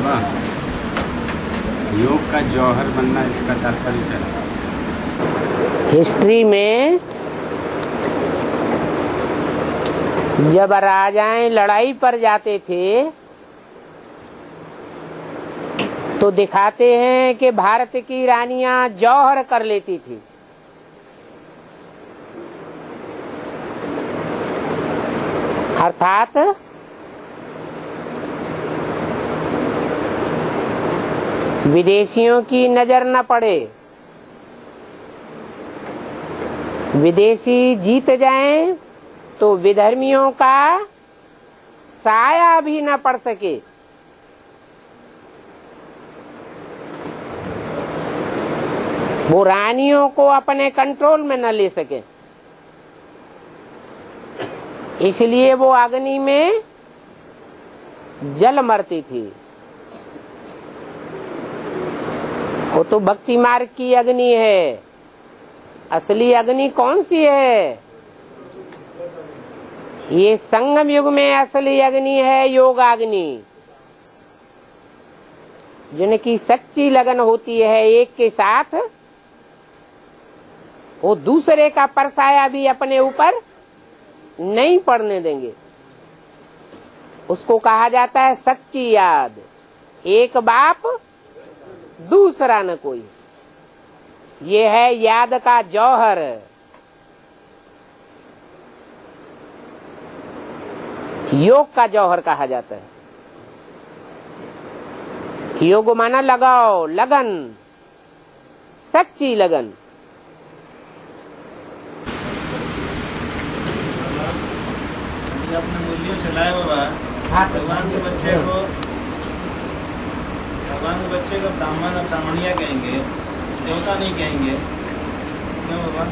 बाबा, योग का जौहर बनना, इसका तात्पर्य क्या है? हिस्ट्री में जब राजाएं लड़ाई पर जाते थे तो दिखाते हैं कि भारत की रानियां जौहर कर लेती थी। अर्थात विदेशियों की नजर न पड़े, विदेशी जीत जाएं तो विधर्मियों का साया भी न पड़ सके। वो रानियों को अपने कंट्रोल में न ले सके, इसलिए वो अग्नि में जल मरती थी। वो तो भक्ति मार्ग की अग्नि है। असली अग्नि कौन सी है? ये संगम युग में असली अग्नि है योगाग्नि, जिनकी सच्ची लगन होती है एक के साथ, वो दूसरे का परसाया भी अपने ऊपर नहीं पड़ने देंगे। उसको कहा जाता है सच्ची याद। एक बाप दूसरा न कोई, ये है याद का जौहर। योग का जौहर कहा जाता है। योग माना लगाओ, लगन, सच्ची लगन। अपने मूल्यों चलाए बाबा, भगवान के बच्चे को ब्राह्मण और ब्राह्मणिया कहेंगे, देवता नहीं कहेंगे, क्यों बाबा?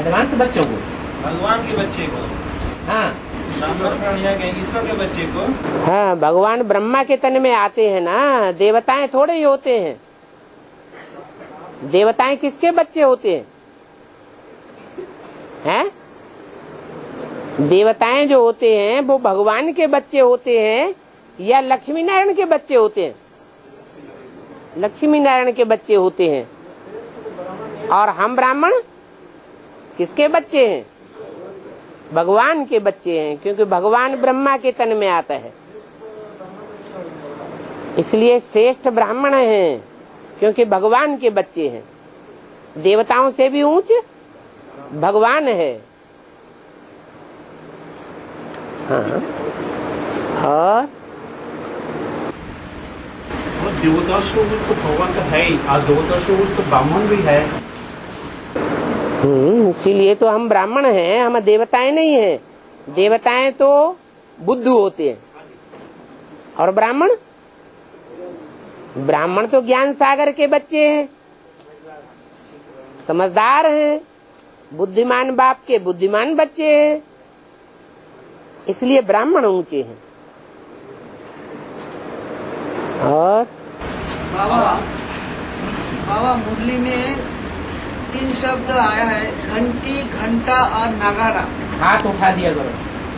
एडवांस बच्चों को, भगवान के बच्चे को हाँ ब्राह्मण ब्राह्मणिया कहेंगे, ईश्वर के बच्चे को। हाँ, भगवान ब्रह्मा के तन में आते हैं ना, देवताएं थोड़े ही होते हैं। देवताएं किसके बच्चे होते हैं? हैं? देवताएं जो होते हैं वो भगवान के बच्चे होते हैं या लक्ष्मी नारायण के बच्चे होते हैं? लक्ष्मी नारायण के बच्चे होते हैं। और हम ब्राह्मण किसके बच्चे हैं? भगवान के बच्चे हैं, क्योंकि भगवान ब्रह्मा के तन में आता है। इसलिए श्रेष्ठ ब्राह्मण हैं, क्योंकि भगवान के बच्चे हैं। देवताओं से भी ऊंच भगवान है। हाँ, और देवता से तो भगवान का है ही, और देवता से तो ब्राह्मण भी है। इसीलिए तो हम ब्राह्मण हैं, हम देवताएं नहीं हैं। देवताएं तो बुद्धू होते हैं, और ब्राह्मण तो ज्ञान सागर के बच्चे हैं, समझदार हैं, बुद्धिमान बाप के बुद्धिमान बच्चे हैं। इसलिए ब्राह्मण ऊंचे हैं। और बाबा मुरली में 3 शब्द आया है, घंटी, घंटा और नगाड़ा। हाथ उठा दिया करो।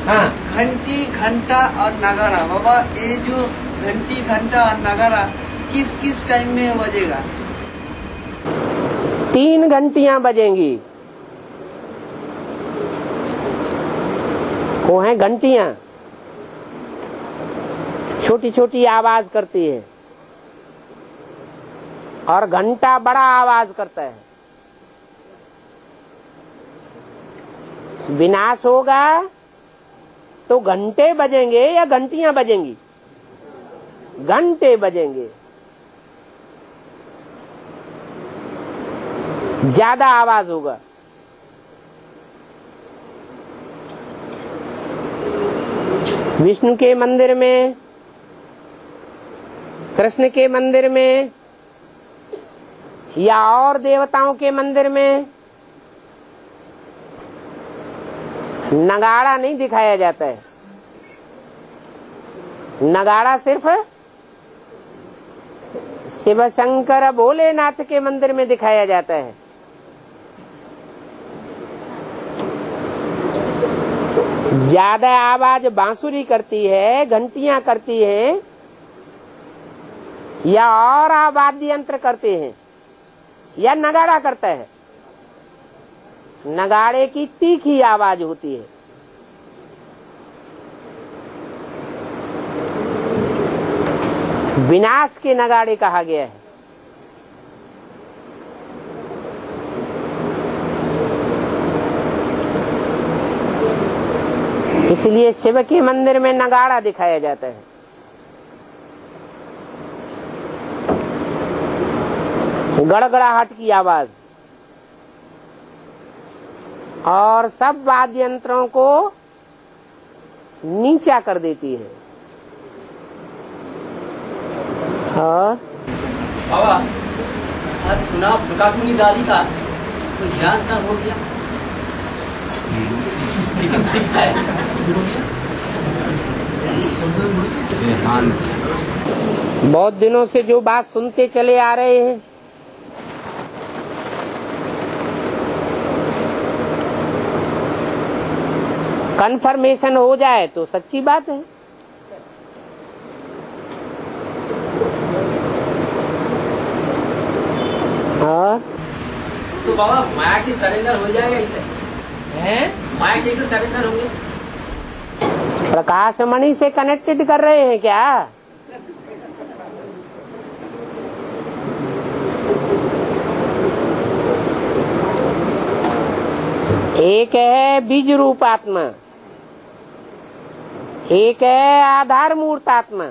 हाँ, घंटी, घंटा और नगाड़ा। बाबा ये जो घंटी, घंटा और नगाड़ा किस किस टाइम में बजेगा? 3 घंटियां बजेंगी। वो हैं घंटियां, छोटी छोटी आवाज करती है, और घंटा बड़ा आवाज करता है। विनाश होगा तो घंटे बजेंगे या घंटियां बजेंगी? घंटे बजेंगे, ज्यादा आवाज होगा। विष्णु के मंदिर में, कृष्ण के मंदिर में या और देवताओं के मंदिर में नगाड़ा नहीं दिखाया जाता है। नगाड़ा सिर्फ शिव शंकर भोलेनाथ के मंदिर में दिखाया जाता है। ज्यादा आवाज बांसुरी करती है, घंटियां करती है, या और वाद्य यंत्र करते हैं या नगाड़ा करता है। नगाड़े की तीखी आवाज होती है। विनाश के नगाड़े कहा गया है। इसलिए शिव के मंदिर में नगाड़ा दिखाया जाता है। गड़गड़ाहट की आवाज और सब वाद्य यंत्रों को नीचा कर देती है। बाबा आज सुना प्रकाश मुनि दादी का तो ज्ञान तब हो गया। लेकिन ठीक है बहुत दिनों से जो बात सुनते चले आ रहे हैं, कन्फर्मेशन हो जाए तो सच्ची बात है। और तो बाबा माया की सरेंडर हो जाएगा इसे हैं? माया कैसे सरेंडर होंगे? प्रकाश मणि से कनेक्टेड कर रहे हैं क्या? एक है बीज रूप आत्मा, एक है आधार मूर्त आत्मा।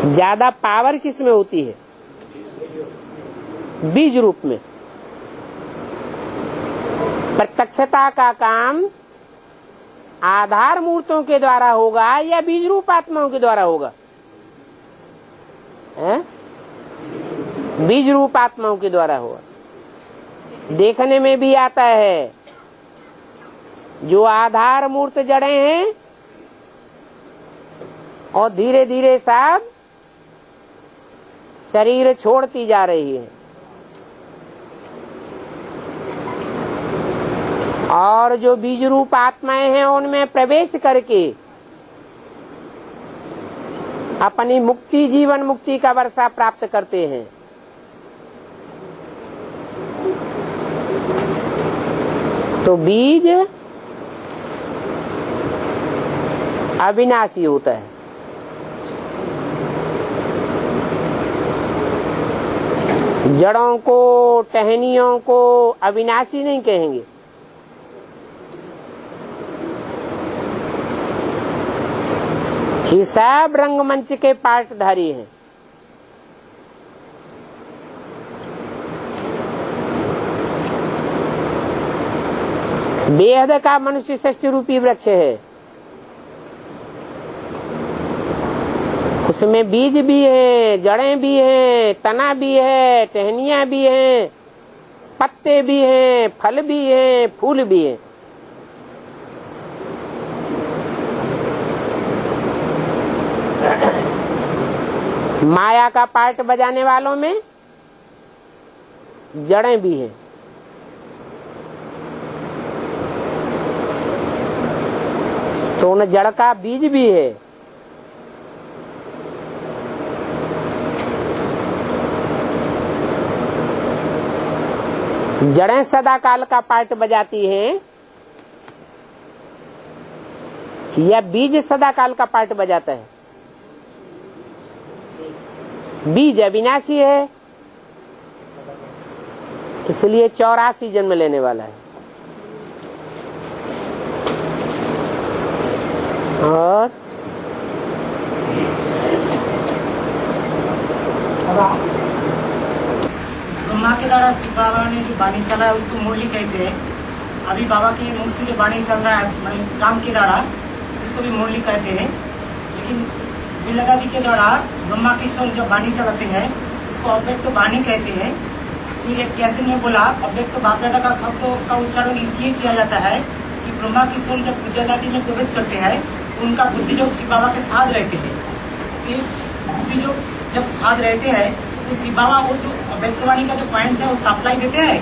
ज्यादा पावर किसमें होती है? बीज रूप में। प्रत्यक्षता का काम आधार मूर्तों के द्वारा होगा या बीज रूप आत्माओं के द्वारा होगा? बीज रूप आत्माओं के द्वारा होगा। देखने में भी आता है जो आधार मूर्त जड़ें हैं और धीरे धीरे सब शरीर छोड़ती जा रही है, और जो बीज रूप आत्माएं हैं उनमें प्रवेश करके अपनी मुक्ति, जीवन मुक्ति का वर्षा प्राप्त करते हैं। तो बीज अविनाशी होता है। जड़ों को, टहनियों को अविनाशी नहीं कहेंगे। ये सब रंगमंच के पार्टधारी हैं। बेहद का मनुष्य षष्ठ रूपी वृक्ष है। उसमें बीज भी है, जड़ें भी हैं, तना भी है, टहनियां भी हैं, पत्ते भी हैं, फल भी हैं, फूल भी हैं। माया का पार्ट बजाने वालों में जड़ें भी हैं। तो उन जड़ का बीज भी है। जड़ें सदा काल का पार्ट बजाती हैं या बीज सदा काल का पार्ट बजाता है? बीज अविनाशी है, इसलिए 84 जन्म लेने वाला है। और ब्रह्मा के द्वारा शिव बाबा ने जो वाणी चला है उसको मुरली कहते हैं। अभी बाबा के मुख से जो वाणी चल रहा है काम के द्वारा, इसको भी मुरली कहते हैं। लेकिन बिलगादी के द्वारा ब्रह्मा की स्वर जब वाणी चलाते हैं उसको अव्यक्त वाणी कहते हैं। फिर एक कैसे में बोला अव्यक्त बाप दादा का शब्दों का उच्चारण इसलिए किया जाता है कि ब्रह्मा की स्वर जब विद्या दादी में प्रवेश करते हैं उनका बुद्धि योग शिव बाबा के साथ रहते हैं। फिर बुद्धि योग जब साथ रहते हैं तो शिव बाबा वो जो अव्यक्तवाणी का जो पॉइंट है वो सप्लाई देते हैं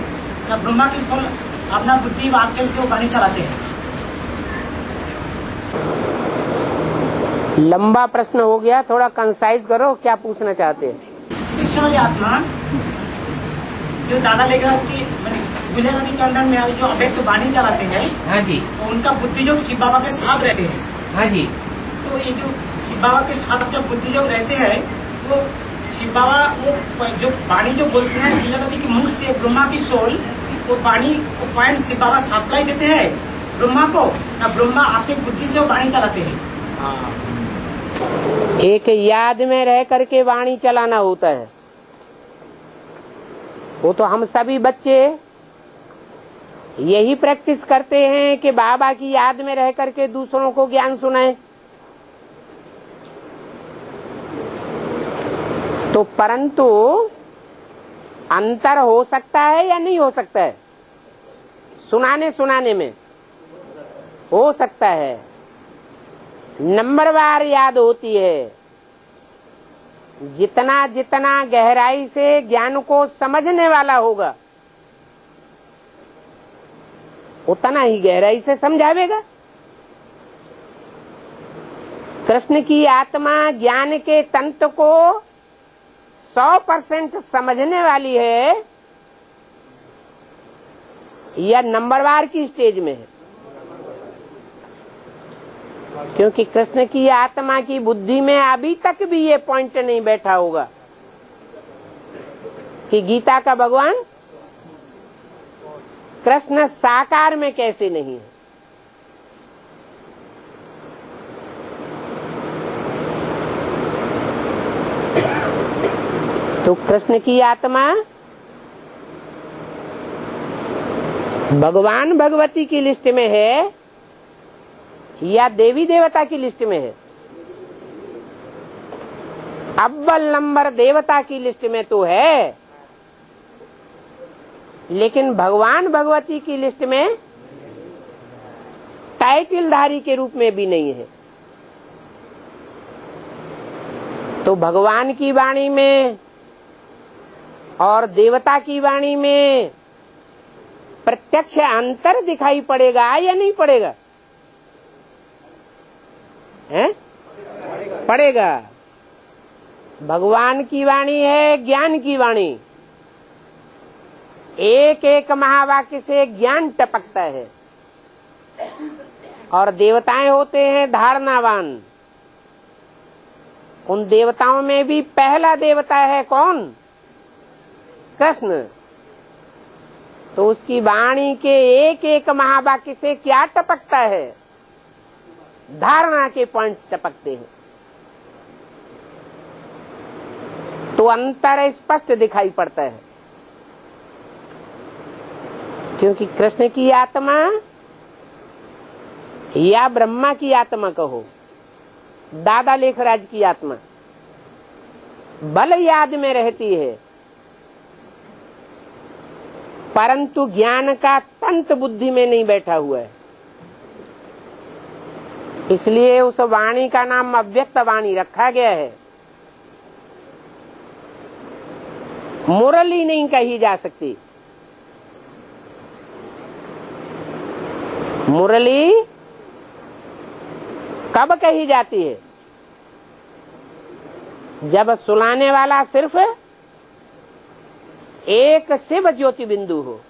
ना, ब्रह्मा की स्वर अपना बुद्धि वाक्य से वो वाणी चलाते हैं। लंबा प्रश्न हो गया, थोड़ा कंसाइज करो, क्या पूछना चाहते हैं? ईश्वरीय आत्मा जो दादा लेखराज की विलय नदी के अंदर में अभी जो अव्यक्त वाणी चलाते हैं, हाँ जी, तो उनका बुद्धि योग शिव बाबा के साथ रहते हैं। हाँ जी। तो ये जो शिव बाबा के साथ जब बुद्धि योग रहते हैं, वो शिव बाबा वो जो वाणी जो बोलते हैं विलय नदी के मुख से ब्रह्मा की सोल, वो वाणी को पॉइंट शिव बाबा सप्लाई देते हैं ब्रह्मा को, ना ब्रह्मा अपनी बुद्धि से वो वाणी चलाते हैं। एक याद में रह करके वाणी चलाना होता है, वो तो हम सभी बच्चे यही प्रैक्टिस करते हैं कि बाबा की याद में रह करके दूसरों को ज्ञान सुनाएं। तो परंतु अंतर हो सकता है या नहीं हो सकता है? सुनाने में हो सकता है, नंबरवार याद होती है। जितना जितना गहराई से ज्ञान को समझने वाला होगा, उतना ही गहराई से समझावेगा। कृष्ण की आत्मा ज्ञान के तंत्र को 100% समझने वाली है या नंबरवार की स्टेज में है? क्योंकि कृष्ण की आत्मा की बुद्धि में अभी तक भी ये पॉइंट नहीं बैठा होगा कि गीता का भगवान कृष्ण साकार में कैसे नहीं है। तो कृष्ण की आत्मा भगवान भगवती की लिस्ट में है या देवी देवता की लिस्ट में है? अव्वल नंबर देवता की लिस्ट में तो है, लेकिन भगवान भगवती की लिस्ट में टाइटलधारी के रूप में भी नहीं है। तो भगवान की वाणी में और देवता की वाणी में प्रत्यक्ष अंतर दिखाई पड़ेगा या नहीं पड़ेगा? है? पड़ेगा। भगवान की वाणी है ज्ञान की वाणी, एक एक महावाक्य से ज्ञान टपकता है। और देवताएं होते हैं धारणावान। उन देवताओं में भी पहला देवता है कौन? कृष्ण। तो उसकी वाणी के एक एक महावाक्य से क्या टपकता है? धारणा के पॉइंट्स टपकते हैं। तो अंतर स्पष्ट दिखाई पड़ता है, क्योंकि कृष्ण की आत्मा या ब्रह्मा की आत्मा कहो, दादा लेखराज की आत्मा बल याद में रहती है, परंतु ज्ञान का तंत्र बुद्धि में नहीं बैठा हुआ है। इसलिए उस वाणी का नाम अव्यक्त वाणी रखा गया है। मुरली नहीं कही जा सकती। मुरली कब कही जाती है? जब सुनाने वाला सिर्फ एक शिव ज्योति बिंदु हो।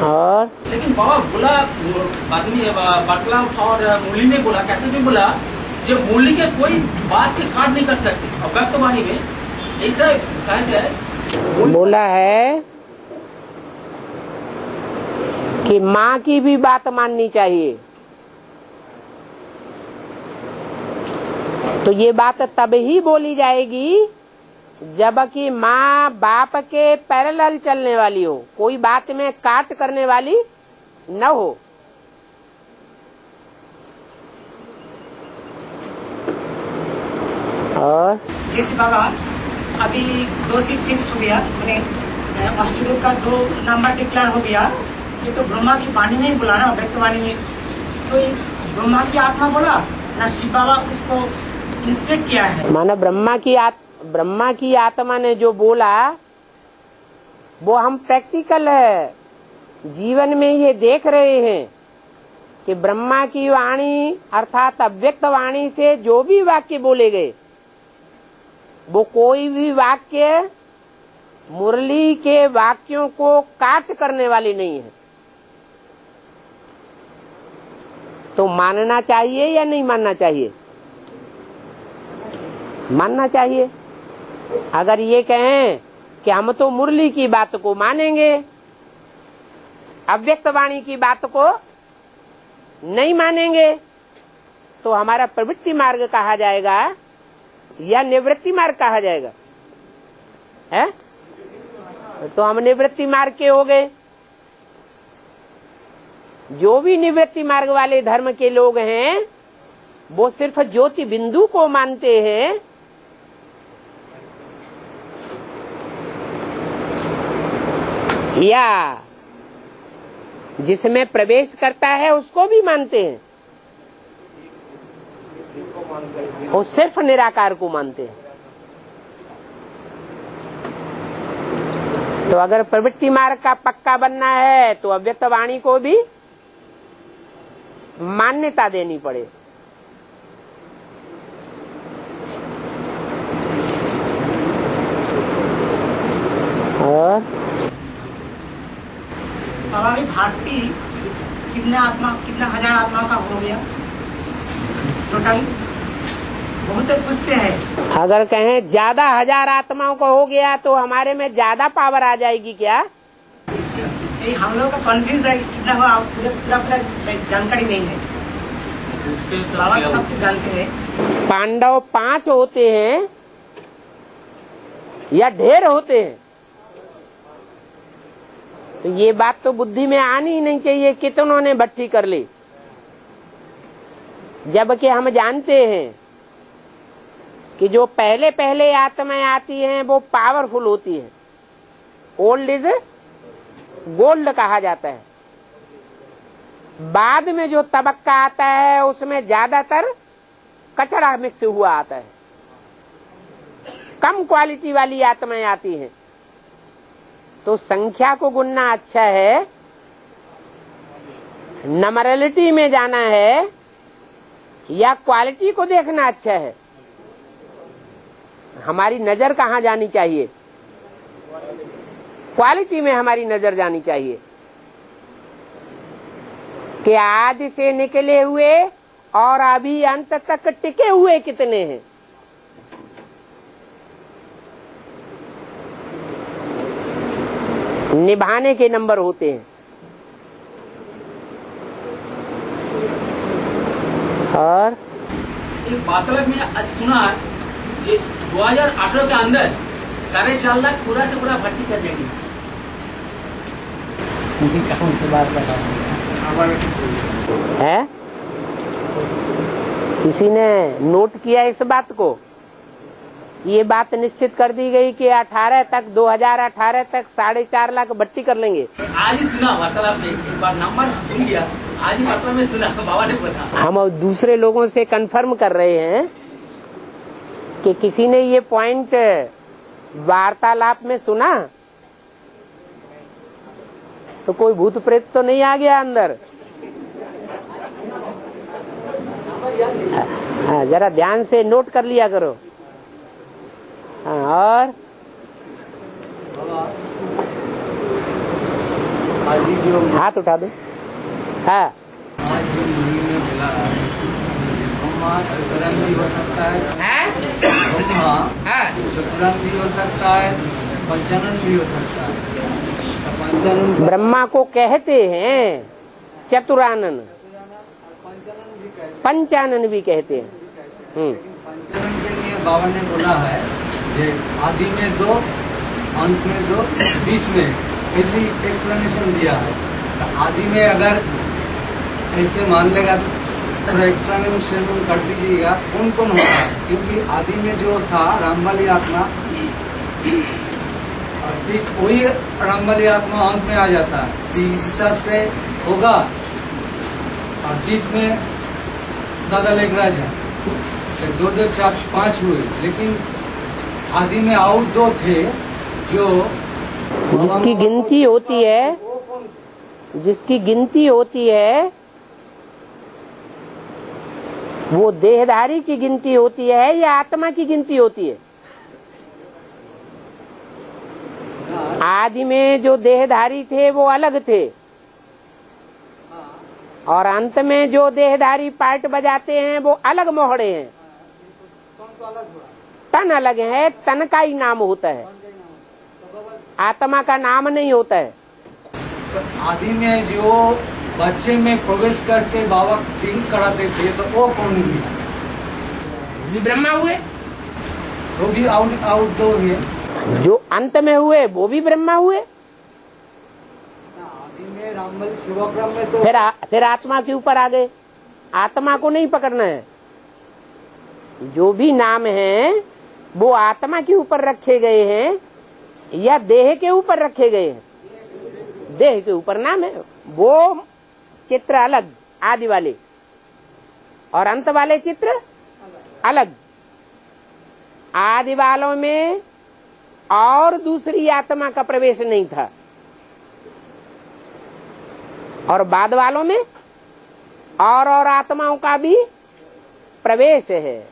और लेकिन बाबा बोला बटला और मुरली ने बोला, कैसे भी बोला, जब मुरली के कोई बात की काट नहीं कर सकते। और व्यक्त वाणी में ऐसा कहते हैं, बोला है कि माँ की भी बात माननी चाहिए। तो ये बात तब ही बोली जाएगी जबकि माँ बाप के पैरेलल चलने वाली हो, कोई बात में काट करने वाली न हो। और जैसे बाबा अभी 2 सीट फिक्स हो गया, ऑस्ट्रेलिया का 2 नंबर डिक्लेयर हो गया। ये तो ब्रह्मा की वाणी में ही बोला ना, व्यक्त वाणी में। तो इस ब्रह्मा की आत्मा बोला ना, शिव बाबा उसको इंस्पिरेट किया है। माना ब्रह्मा की आत्मा ने जो बोला वो हम प्रैक्टिकल है, जीवन में ये देख रहे हैं कि ब्रह्मा की वाणी अर्थात अव्यक्त वाणी से जो भी वाक्य बोले गए वो कोई भी वाक्य मुरली के वाक्यों को काट करने वाली नहीं है। तो मानना चाहिए या नहीं मानना चाहिए? मानना चाहिए। अगर ये कहें कि हम तो मुरली की बात को मानेंगे, अव्यक्त वाणी की बात को नहीं मानेंगे, तो हमारा प्रवृत्ति मार्ग कहा जाएगा या निवृत्ति मार्ग कहा जाएगा? है? तो हम निवृत्ति मार्ग के हो गए। जो भी निवृत्ति मार्ग वाले धर्म के लोग हैं वो सिर्फ ज्योति बिंदु को मानते हैं, या जिसमें प्रवेश करता है उसको भी मानते हैं। वो सिर्फ निराकार को मानते हैं। तो अगर प्रवृत्ति मार्ग का पक्का बनना है तो अव्यक्त वाणी को भी मान्यता देनी पड़े। और बाबा भी भारती कितना हजार आत्मा का हो गया टोटल? बहुत पूछते हैं। अगर कहें ज्यादा हजार आत्माओं का हो गया तो हमारे में ज्यादा पावर आ जाएगी क्या? ये हम लोग का कन्फ्यूज है कितना हुआ, पूरा जानकारी नहीं है। बाबा सब कुछ जानते हैं। पांडव 5 होते हैं या ढेर होते हैं? तो ये बात तो बुद्धि में आनी ही नहीं चाहिए कितनों ने भट्टी कर ली, जबकि हम जानते हैं कि जो पहले पहले आत्माएं आती हैं वो पावरफुल होती हैं। ओल्ड इज गोल्ड कहा जाता है। बाद में जो तबक्का आता है उसमें ज्यादातर कचरा मिक्स हुआ आता है। कम क्वालिटी वाली आत्माएं आती हैं। तो संख्या को गुनना अच्छा है, नंबरलिटी में जाना है या क्वालिटी को देखना अच्छा है? हमारी नजर कहाँ जानी चाहिए? क्वालिटी में हमारी नजर जानी चाहिए कि आज से निकले हुए और अभी अंत तक टिके हुए कितने हैं। निभाने के नंबर होते हैं। और एक बातलब में आज सुना कि 2018 के अंदर 4.5 लाख पूरा से पूरा भर्ती कर देंगे। कौन सी बात है? किसी ने नोट किया इस बात को? ये बात निश्चित कर दी गई कि 2018 तक 4.5 लाख भर्ती कर लेंगे। आज ही सुना वार्तालाप में, एक बार नंबर सुन लिया, आज ही वार्तालाप में सुना, बाबा ने बताया। हम दूसरे लोगों से कंफर्म कर रहे हैं कि किसी ने ये पॉइंट वार्तालाप में सुना, तो कोई भूत प्रेत तो नहीं आ गया अंदर? हाँ, जरा ध्यान से नोट कर लिया करो। हाँ, और हाथ उठा दो। हाँ, आज जो मुरली में मिला है ब्रह्मा चतुरंग भी हो सकता है, ब्रह्मा चतुरंग भी हो सकता है, पंचानन भी हो सकता है। पंचानन ब्रह्मा को कहते हैं चतुरानन, पंचानन भी कहते हैं। पंचानन के लिए बाबा ने बोला है कि आदि में 2, अंत में 2, बीच में, ऐसी एक्सप्लेनेशन दिया है। तो आदि में अगर ऐसे मान लेगा तो एक्सप्लेनेशन कर दीजिएगा कौन कौन होता है, क्योंकि आदि में जो था रामबली आत्मा, वही रामबली आत्मा अंत में आ जाता है। इस हिसाब से होगा। और बीच में दादा लेखराज है, 2, 2, 4, 5 हुए, लेकिन आदि में और 2 थे जो जिसकी गिनती होती है वो देहधारी की गिनती होती है या आत्मा की गिनती होती है? आदि में जो देहधारी थे वो अलग थे, और अंत में जो देहधारी पार्ट बजाते हैं वो अलग मोहड़े हैं। तन अलग है, तन का ही नाम होता है, आत्मा का नाम नहीं होता है। आदि में जो बच्चे में प्रवेश करके बाबा ड्रिंक कराते थे तो वो कौन हुई? जी ब्रह्मा हुए, वो भी आउट दो हुए। जो अंत में हुए वो भी ब्रह्मा हुए। आदि में रामबल शिवक्रम में तो फिर आत्मा के ऊपर आ गए। आत्मा को नहीं पकड़ना है, जो भी नाम है वो आत्मा के ऊपर रखे गए हैं या देह के ऊपर रखे गए हैं? देह के ऊपर नाम है। वो चित्र अलग आदि वाले, और अंत वाले चित्र अलग। आदि वालों में और दूसरी आत्मा का प्रवेश नहीं था, और बाद वालों में और आत्माओं का भी प्रवेश है।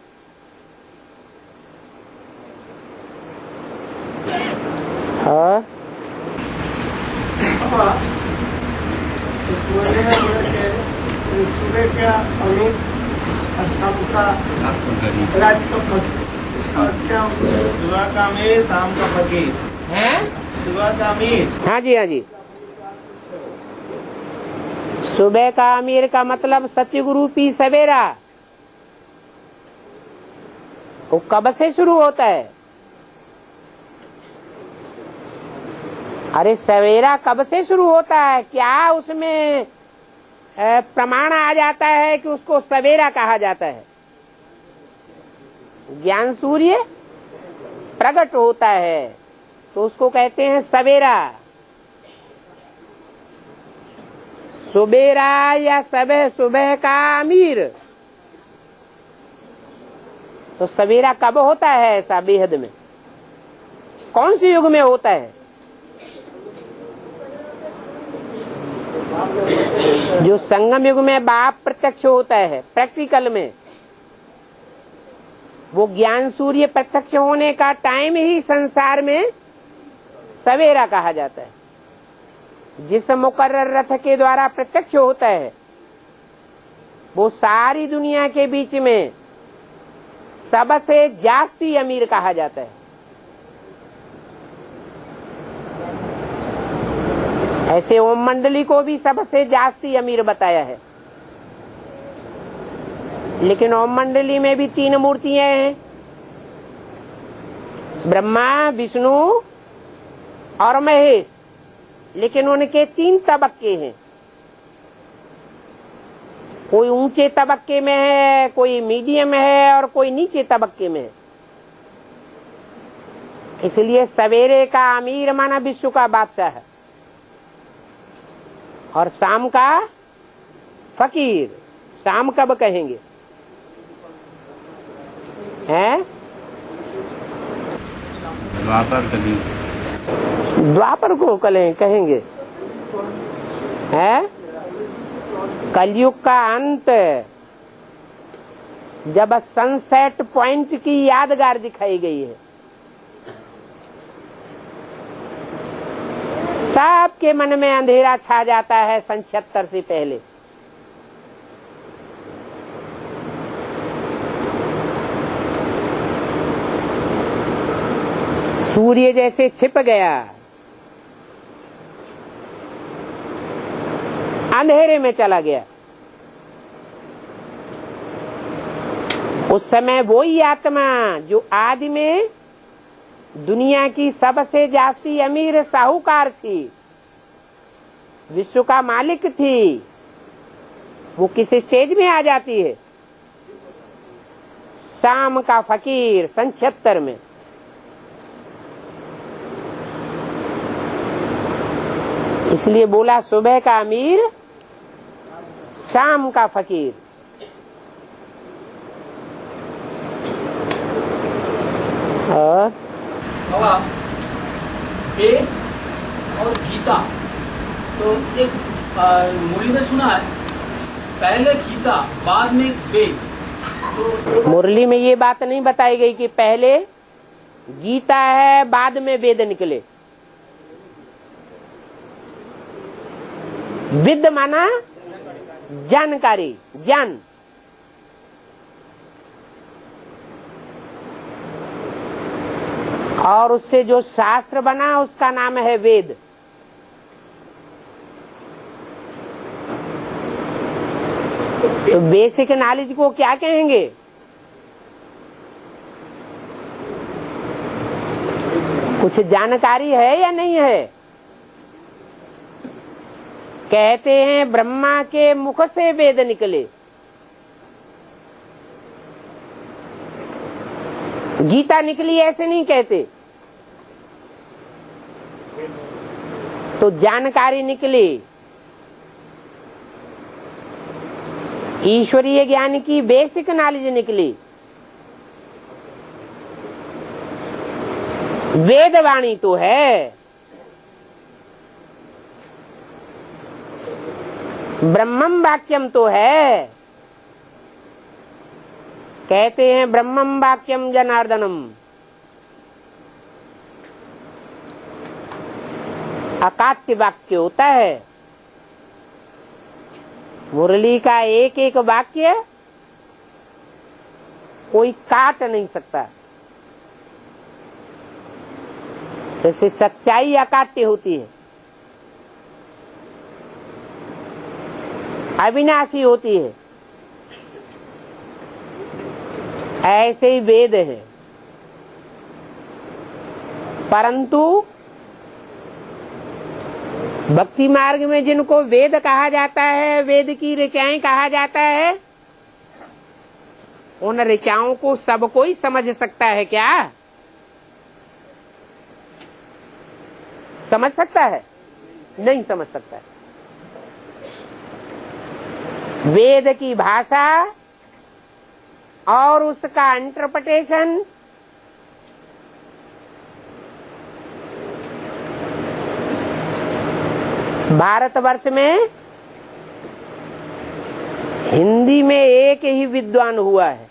हाँ? सुबह का अमीर और शाम का रात का क्या? सुबह का अमीर, शाम का फकीर। हैं? सुबह का अमीर। हाँ जी, हाँ जी। सुबह का अमीर का मतलब सतयुगु रूपी सवेरा। वो कब से शुरू होता है? अरे सवेरा कब से शुरू होता है? क्या उसमें प्रमाण आ जाता है कि उसको सवेरा कहा जाता है? ज्ञान सूर्य प्रकट होता है तो उसको कहते हैं सवेरा। सुबेरा या सुबह का अमीर। तो सवेरा कब होता है ऐसा बेहद में? कौन से युग में होता है? जो संगम युग में बाप प्रत्यक्ष होता है प्रैक्टिकल में, वो ज्ञान सूर्य प्रत्यक्ष होने का टाइम ही संसार में सवेरा कहा जाता है। जिस मुकर्रर रथ के द्वारा प्रत्यक्ष होता है वो सारी दुनिया के बीच में सबसे जास्ती अमीर कहा जाता है। ऐसे ओम मंडली को भी सबसे जास्ती अमीर बताया है, लेकिन ओम मंडली में भी 3 मूर्तियां हैं, ब्रह्मा, विष्णु और महेश, लेकिन उनके 3 तबक्के हैं। कोई ऊंचे तबक्के में है, कोई मीडियम है और कोई नीचे तबक्के में है। इसलिए सवेरे का अमीर माना विश्व का बादशाह है, और शाम का फकीर। शाम कब कहेंगे? हैं? द्वापर कलयुग। द्वापर को कहेंगे हैं? कलयुग का अंत, जब सनसेट पॉइंट की यादगार दिखाई गई है। सबके मन में अंधेरा छा जाता है 76 से पहले। सूर्य जैसे छिप गया, अंधेरे में चला गया। उस समय वही आत्मा जो आदि में दुनिया की सबसे जास्ती अमीर साहूकार थी, विश्व का मालिक थी, वो किस स्टेज में आ जाती है? शाम का फकीर 76 में। इसलिए बोला सुबह का अमीर, शाम का फकीर। बाबा, वेद और गीता, तो एक मुरली में सुना है, पहले गीता बाद में वेद। मुरली में ये बात नहीं बताई गई कि पहले गीता है बाद में वेद निकले। विद माना जानकारी, ज्ञान। और उससे जो शास्त्र बना उसका नाम है वेद। तो बेसिक नॉलेज को क्या कहेंगे? कुछ जानकारी है या नहीं है? कहते हैं ब्रह्मा के मुख से वेद निकले। गीता निकली ऐसे नहीं कहते। तो जानकारी निकली, ईश्वरीय ज्ञान की बेसिक नॉलेज निकली। वेदवाणी तो है, ब्रह्मम वाक्यम तो है। कहते हैं ब्रह्मम वाक्यम जनार्दनम, अकाट्य वाक्य होता है। मुरली का एक एक वाक्य कोई काट नहीं सकता। जैसे सच्चाई अकाट्य होती है, अविनाशी होती है, ऐसे ही वेद है। परंतु भक्ति मार्ग में जिनको वेद कहा जाता है, वेद की ऋचाएं कहा जाता है, उन ऋचाओं को सब कोई समझ सकता है क्या? समझ सकता है? नहीं समझ सकता है। वेद की भाषा और उसका इंटरप्रिटेशन भारतवर्ष में हिंदी में एक ही विद्वान हुआ है।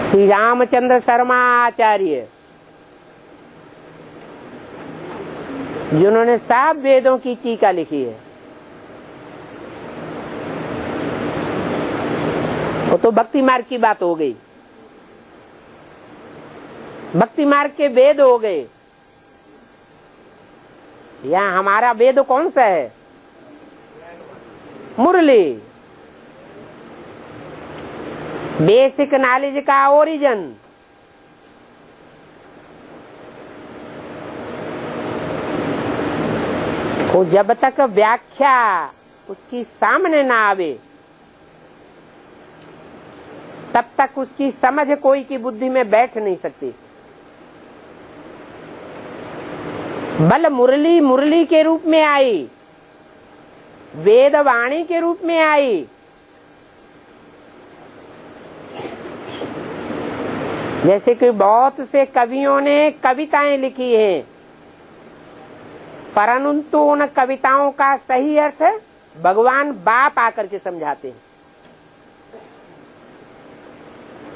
श्री रामचंद्र शर्मा आचार्य, जिन्होंने सब वेदों की टीका लिखी है। वो तो भक्ति मार्ग की बात हो गई, भक्ति मार्ग के वेद हो गए। यहाँ हमारा वेद कौन सा है? मुरली, बेसिक नॉलेज का ओरिजिन। वो जब तक व्याख्या उसकी सामने ना आवे तब तक उसकी समझ कोई की बुद्धि में बैठ नहीं सकती। बल मुरली मुरली के रूप में आई, वेदवाणी के रूप में आई। जैसे कि बहुत से कवियों ने कविताएं लिखी हैं, परंतु उन कविताओं का सही अर्थ भगवान बाप आकर के समझाते हैं।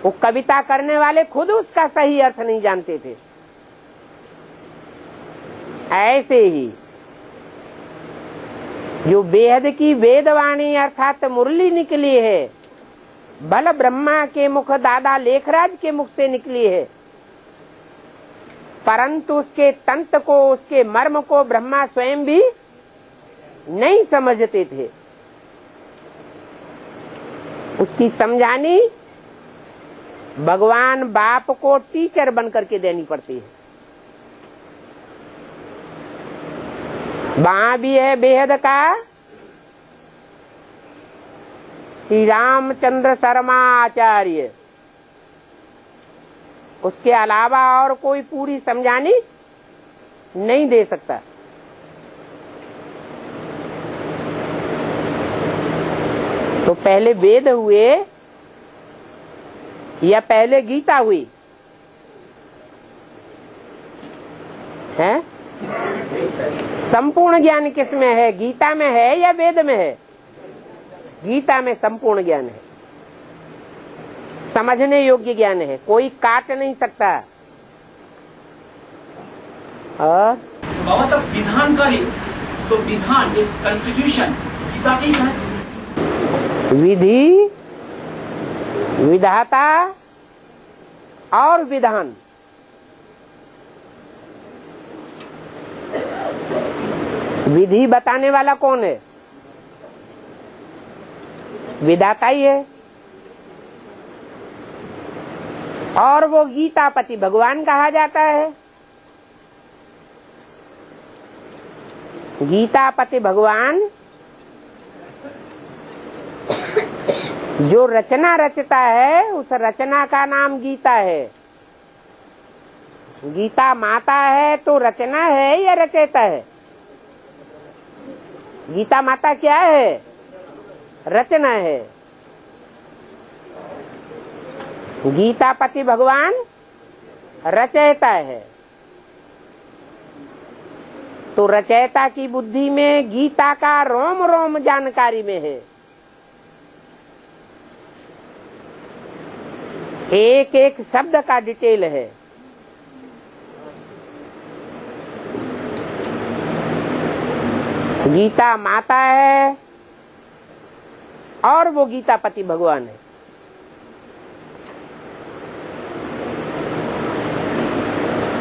वो कविता करने वाले खुद उसका सही अर्थ नहीं जानते थे। ऐसे ही जो बेहद की वेदवाणी अर्थात मुरली निकली है, भल ब्रह्मा के मुख दादा लेखराज के मुख से निकली है, परंतु उसके तंत्र को, उसके मर्म को ब्रह्मा स्वयं भी नहीं समझते थे। उसकी समझानी भगवान बाप को टीचर बन करके देनी पड़ती है। वहां भी है बेहद का श्री रामचंद्र शर्मा आचार्य, उसके अलावा और कोई पूरी समझानी नहीं दे सकता। तो पहले वेद हुए या पहले गीता हुई है? संपूर्ण ज्ञान किस में है? गीता में है या वेद में है? गीता में संपूर्ण ज्ञान है, समझने योग्य ज्ञान है, कोई काट नहीं सकता। और बाबा तब विधानकारी, तो विधान इस कॉन्स्टिट्यूशन गीता के ही है। विधि, विधाता और विधान, विधि बताने वाला कौन है? विधाता ही है। और वो गीतापति भगवान कहा जाता है। गीतापति भगवान जो रचना रचता है, उस रचना का नाम गीता है। गीता माता है तो रचना है या रचयिता है? गीता माता क्या है? रचना है। गीतापति भगवान रचयिता है। तो रचयिता की बुद्धि में गीता का रोम रोम जानकारी में है। एक एक शब्द का डिटेल है। गीता माता है और वो गीतापति भगवान है।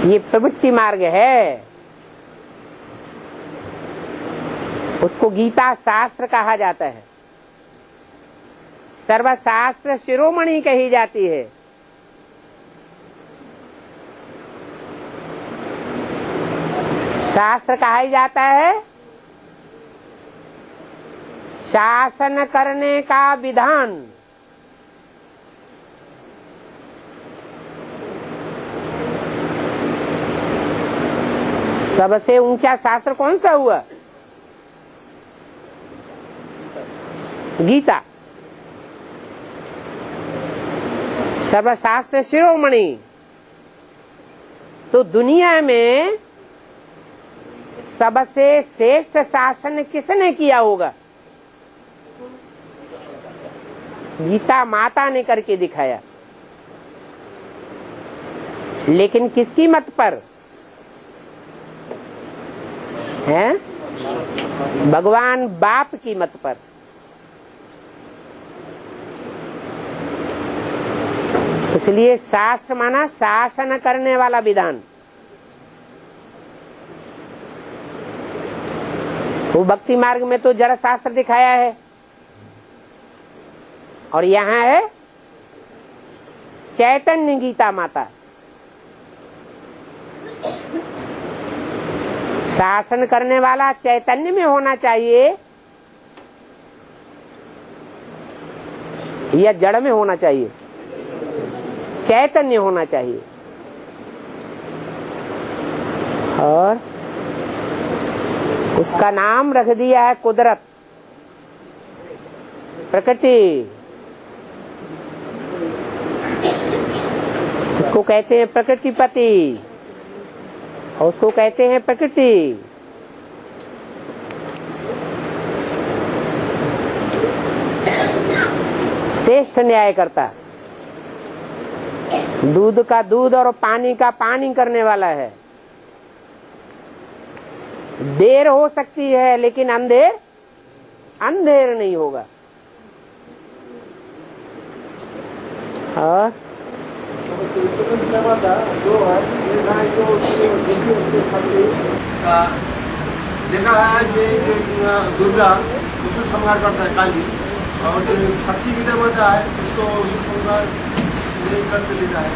ये प्रवृत्ति मार्ग है, उसको गीता शास्त्र कहा जाता है। सर्वशास्त्र शिरोमणि कही जाती है। शास्त्र कहा जाता है शासन करने का विधान। सबसे ऊंचा शास्त्र कौन सा हुआ? गीता। सर्वशास्त्र शिरोमणि। तो दुनिया में सबसे श्रेष्ठ शासन किसने किया होगा? गीता माता ने करके दिखाया। लेकिन किसकी मत पर है? भगवान बाप की मत पर। इसलिए शास्त्र माना शासन करने वाला विधान। वो भक्ति मार्ग में तो जड़ शास्त्र दिखाया है, और यहाँ है चैतन्य गीता माता। शासन करने वाला चैतन्य में होना चाहिए या जड़ में होना चाहिए? चैतन्य होना चाहिए। और उसका नाम रख दिया है कुदरत, प्रकृति। उसको कहते हैं प्रकृतिपति और उसको कहते हैं प्रकृति। श्रेष्ठ न्याय करता, दूध का दूध और पानी का पानी करने वाला है। देर हो सकती है लेकिन अंधेर अंधेर नहीं होगा। और देखा है ये दुर्गा उसको संहार करता है काली, और जो सच्ची गीता माता है उसको संहार नहीं करते देता है।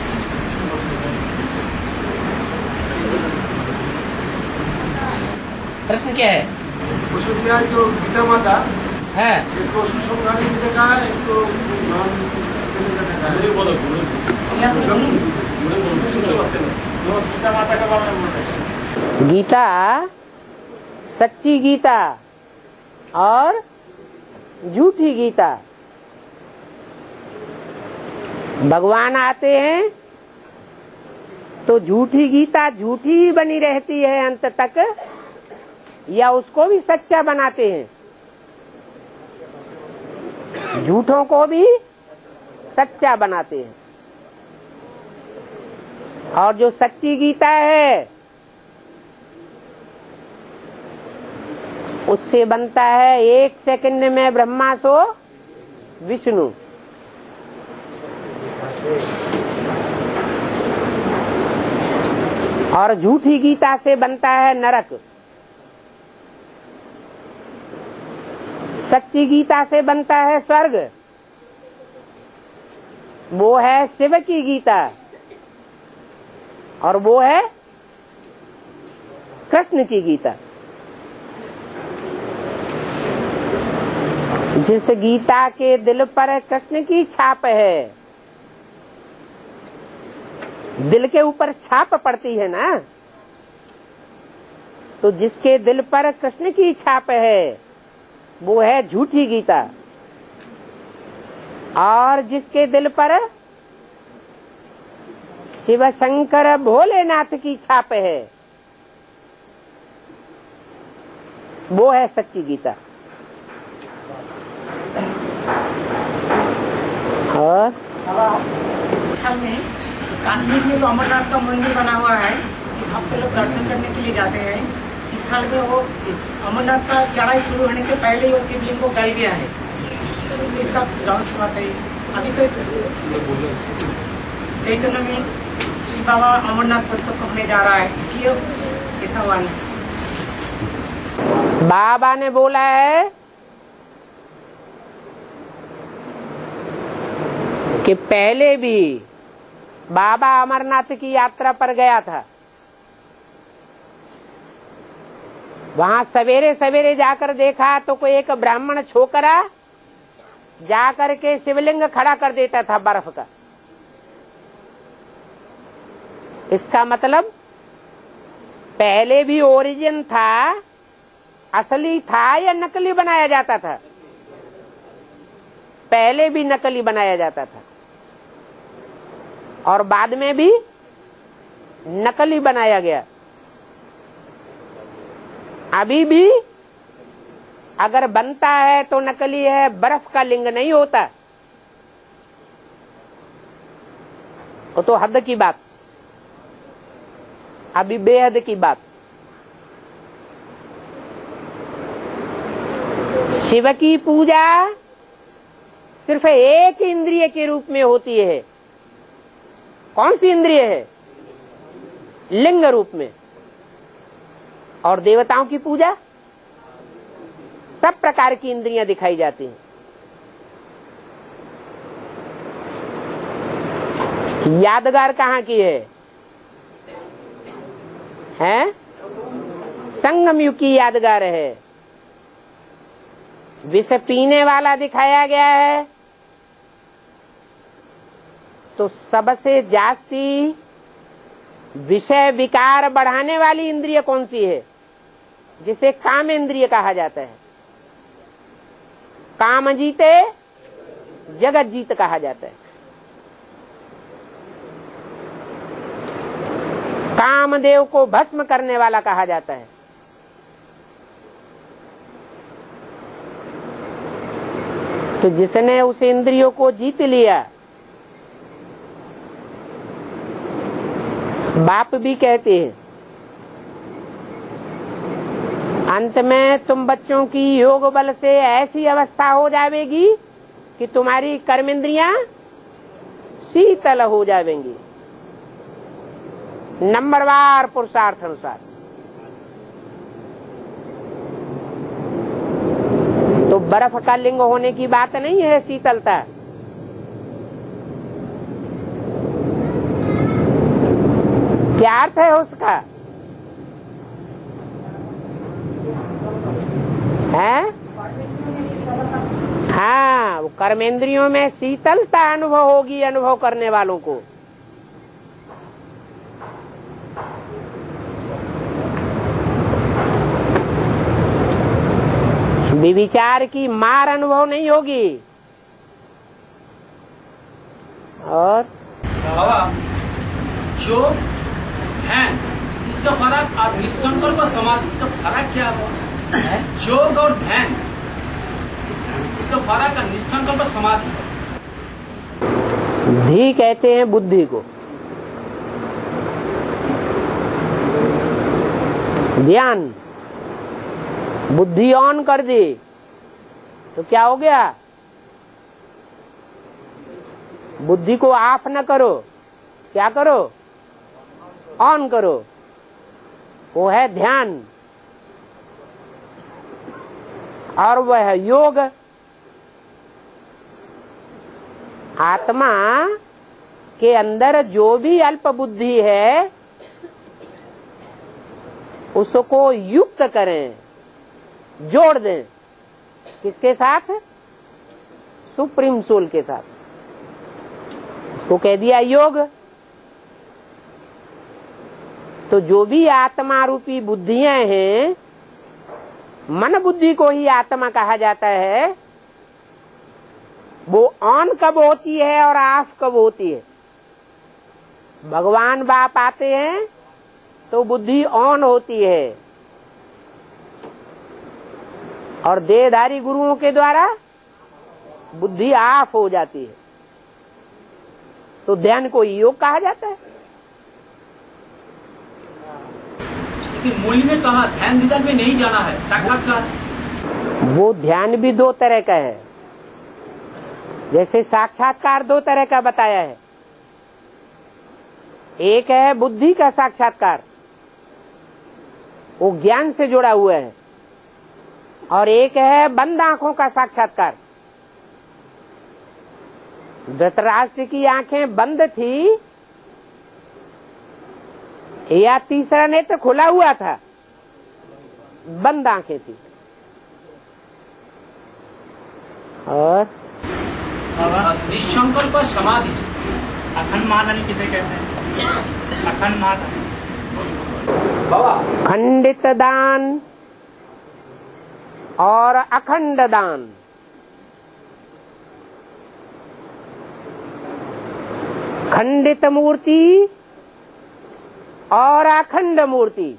प्रश्न क्या है? उसको क्या है जो गीता माता है एक को संहार में देखा है, एक को नाम देने का देखा है। गीता सच्ची गीता और झूठी गीता। भगवान आते हैं तो झूठी गीता झूठी ही बनी रहती है अंत तक, या उसको भी सच्चा बनाते हैं? झूठों को भी सच्चा बनाते हैं। और जो सच्ची गीता है उससे बनता है 1 सेकंड में ब्रह्मा सो विष्णु। और झूठी गीता से बनता है नरक। सच्ची गीता से बनता है स्वर्ग। वो है शिव की गीता और वो है कृष्ण की गीता। जिस गीता के दिल पर कृष्ण की छाप है, दिल के ऊपर छाप पड़ती है ना, तो जिसके दिल पर कृष्ण की छाप है वो है झूठी गीता। और जिसके दिल पर शिव शंकर भोलेनाथ की छाप है वो है सच्ची गीता। और साल में कश्मीर में जो अमरनाथ का मंदिर बना हुआ है, भक्त लोग दर्शन करने के लिए जाते हैं। इस साल में वो अमरनाथ का चढ़ाई शुरू होने से पहले ही वो शिवलिंग को गल गया है। इसका रहस्य बताइए। अभी तो चैतन्य में शिव बाबा अमरनाथ पर तो होने जा रहा है, इसलिए ऐसा हुआ नहीं। बाबा ने बोला है कि पहले भी बाबा अमरनाथ की यात्रा पर गया था। वहां सवेरे सवेरे जाकर देखा तो कोई एक ब्राह्मण छोकरा जाकर के शिवलिंग खड़ा कर देता था बर्फ का। इसका मतलब पहले भी ओरिजिन था, असली था या नकली बनाया जाता था? पहले भी नकली बनाया जाता था और बाद में भी नकली बनाया गया। अभी भी अगर बनता है तो नकली है, बर्फ का लिंग नहीं होता। वो तो हद की बात, अभी बेहद की बात। शिव की पूजा सिर्फ एक इंद्रिय के रूप में होती है। कौन सी इंद्रिय है? लिंग रूप में। और देवताओं की पूजा सब प्रकार की इंद्रियां दिखाई जाती हैं। यादगार कहाँ की है? हैं? संगम युग की यादगार है। विष पीने वाला दिखाया गया है तो सबसे जास्ती विषय विकार बढ़ाने वाली इंद्रिय कौन सी है? जिसे काम इंद्रिय कहा जाता है। काम जीते जगत जीत कहा जाता है। कामदेव को भस्म करने वाला कहा जाता है। तो जिसने उस इंद्रियों को जीत लिया, बाप भी कहते हैं अंत में तुम बच्चों की योग बल से ऐसी अवस्था हो जाएगी कि तुम्हारी कर्मेंद्रियां शीतल हो जाएंगी, नंबरवार पुरुषार्थ अनुसार। तो बर्फ का लिंग होने की बात नहीं है शीतलता। क्या अर्थ है उसका? है? हाँ, वो कर्मेंद्रियों में शीतलता अनुभव होगी अनुभव करने वालों को। विचार की मार अनुभव नहीं होगी। और बाबा जो ध्यान इसका फर्क और निसंकल्प समाधि इसका फर्क क्या है? योग और ध्यान इसका फर्क है निसंकल्प समाधि। धी कहते हैं बुद्धि को, ध्यान। बुद्धि ऑन कर दी तो क्या हो गया? बुद्धि को ऑफ न करो, क्या करो? ऑन करो, वो है ध्यान। और वह है योग। आत्मा के अंदर जो भी अल्प बुद्धि है उसको युक्त करें, जोड़ दें। किसके साथ? सुप्रीम सोल के साथ। उसको कह दिया योग। तो जो भी आत्मा रूपी बुद्धियां हैं, मन बुद्धि को ही आत्मा कहा जाता है, वो ऑन कब होती है और ऑफ कब होती है? भगवान बाप आते हैं तो बुद्धि ऑन होती है, और देहधारी गुरुओं के द्वारा बुद्धि ऑफ हो जाती है। तो ध्यान को योग कहा जाता है। लेकिन मूल में कहा ध्यान दीदार में नहीं जाना है, साक्षात्कार। वो ध्यान भी दो तरह का है। जैसे साक्षात्कार दो तरह का बताया है। एक है बुद्धि का साक्षात्कार, वो ज्ञान से जुड़ा हुआ है, और एक है बंद आंखों का साक्षात्कार। धृतराष्ट्र की आंखें बंद थी या तीसरा नेत्र खुला हुआ था? बंद आंखें थी। और निसंकल्प समाधि, अखंड महादानी किसे कहते हैं? अखंड महादानी खंडित दान और अखंड दान। खंडित मूर्ति और अखंड मूर्ति।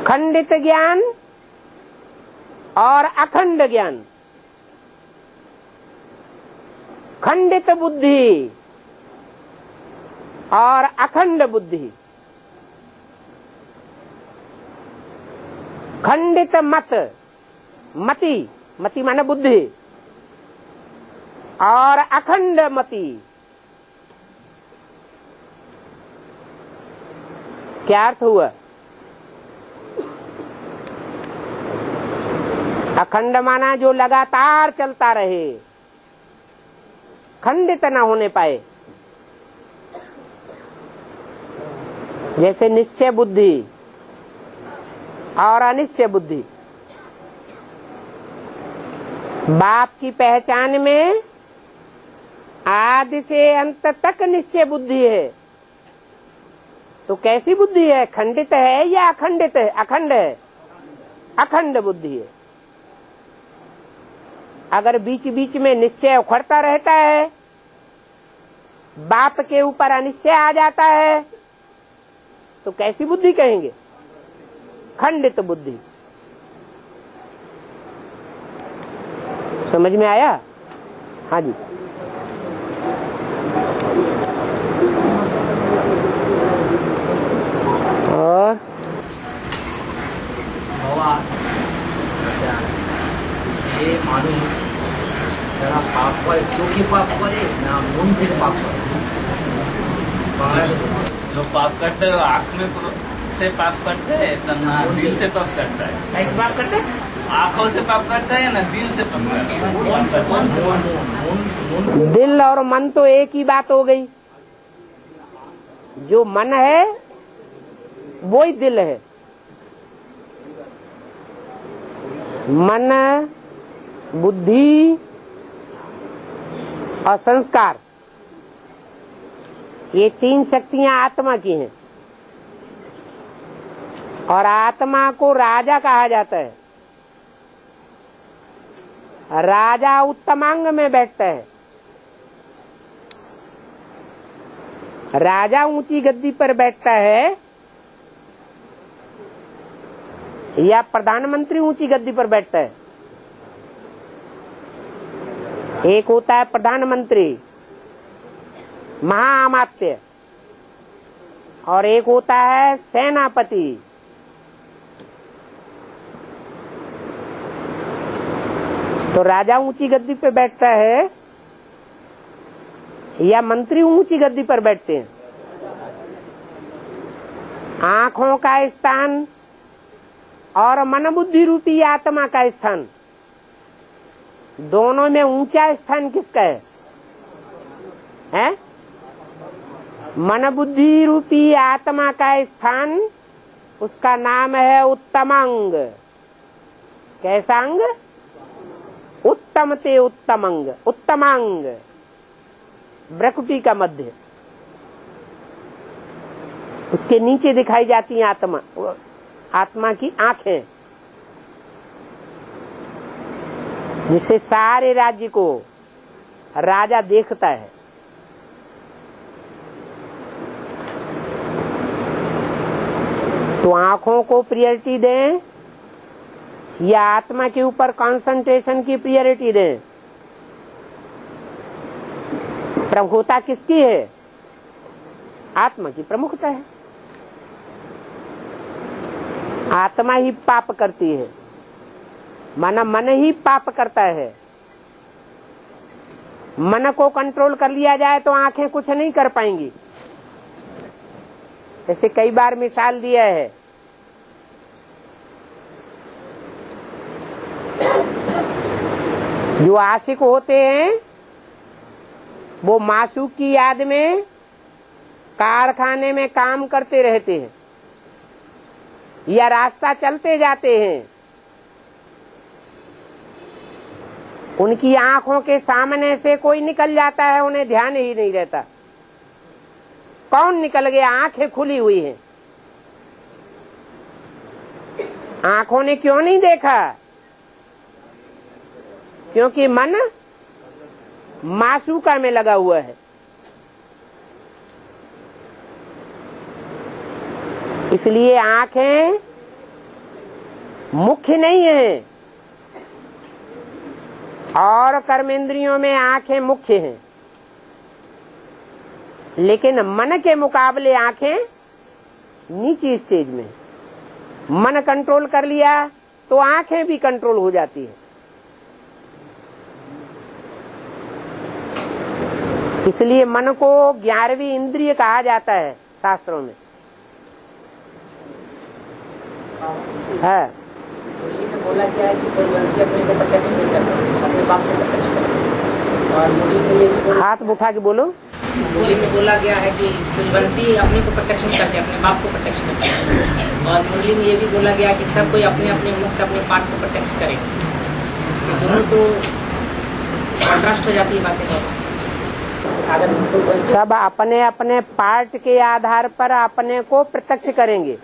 खंडित ज्ञान और अखंड ज्ञान। खंडित बुद्धि और अखंड बुद्धि। खंडित मत, मति, मति माने बुद्धि, और अखंड मति। क्या अर्थ हुआ? अखंड माना जो लगातार चलता रहे, खंडित न होने पाए। जैसे निश्चय बुद्धि और अनिश्चय बुद्धि। बाप की पहचान में आदि से अंत तक निश्चय बुद्धि है। तो कैसी बुद्धि है? खंडित है या अखंडित है? अखंड है, अखंड बुद्धि है। अगर बीच बीच में निश्चय उखड़ता रहता है, बाप के ऊपर अनिश्चय आ जाता है, तो कैसी बुद्धि कहेंगे? खंडित बुद्धि। समझ में आया? हाँ जी। और भगवान ये মানুষ যারা পাপ করে চোখে পাপ করে না মন থেকে পাপ করে? जो पाप करते हैं वो आँख में से पाप करते हैं तो ना दिल से पाप करता है। कैसे बात करते हैं? आँखों से पाप करता है ना दिल से पाप करता है। दिल और मन तो एक ही बात हो गई। जो मन है वो ही दिल है। मन, बुद्धि और संस्कार, ये तीन शक्तियां आत्मा की हैं। और आत्मा को राजा कहा जाता है। राजा उत्तमांग में बैठता है। राजा ऊंची गद्दी पर बैठता है या प्रधानमंत्री ऊंची गद्दी पर बैठता है? एक होता है प्रधानमंत्री महाअमात्य और एक होता है सेनापति। तो राजा ऊंची गद्दी पे बैठता है या मंत्री ऊंची गद्दी पर बैठते हैं? आंखों का स्थान और मन बुद्धि रूपी आत्मा का स्थान, दोनों में ऊंचा स्थान किसका है? हैं? मन बुद्धि रूपी आत्मा का स्थान, उसका नाम है उत्तमांग। कैसा अंग? उत्तम ते उत्तमांग, उत्तमांग, भ्रकुटी का मध्य। उसके नीचे दिखाई जाती है आत्मा, आत्मा की आंखें, जिससे सारे राज्य को राजा देखता है। तो आंखों को प्रियरिटी दें या आत्मा के ऊपर कंसंट्रेशन की प्रियरिटी दें? प्रमुखता किसकी है? आत्मा की प्रमुखता है। आत्मा ही पाप करती है, मन ही पाप करता है। मन को कंट्रोल कर लिया जाए तो आंखें कुछ नहीं कर पाएंगी। ऐसे कई बार मिसाल दिया है। जो आशिक होते हैं वो मासूक की याद में कारखाने में काम करते रहते हैं या रास्ता चलते जाते हैं। उनकी आंखों के सामने से कोई निकल जाता है, उन्हें ध्यान ही नहीं रहता कौन निकल गया, आंखें खुली हुई हैं। आंखों ने क्यों नहीं देखा? क्योंकि मन मासूका में लगा हुआ है। इसलिए आंखें मुख्य नहीं है और कर्मेंद्रियों में आंखें मुख्य हैं, लेकिन मन के मुकाबले आंखें नीची स्टेज में। मन कंट्रोल कर लिया तो आंखें भी कंट्रोल हो जाती है। इसलिए मन को 11वीं इंद्रिय कहा जाता है शास्त्रों में। है बोला गया है कि सूर्यवंशी अपने को प्रत्यक्ष नहीं करते, अपने बाप को प्रत्यक्ष करते। और मुरली में ये भी हाथ उठा के बोलो। मुरली में बोला गया है कि सूर्यवंशी अपने को प्रत्यक्ष नहीं करते, अपने बाप को प्रत्यक्ष करते हैं। और मुरली में ये भी बोला गया कि सब कोई अपने अपने मुख से अपने पाठ को प्रत्यक्ष करे। दोनों तो कॉन्ट्रास्ट हो जाती है बातें। सब अपने अपने पार्ट के आधार पर अपने को प्रत्यक्ष करेंगे,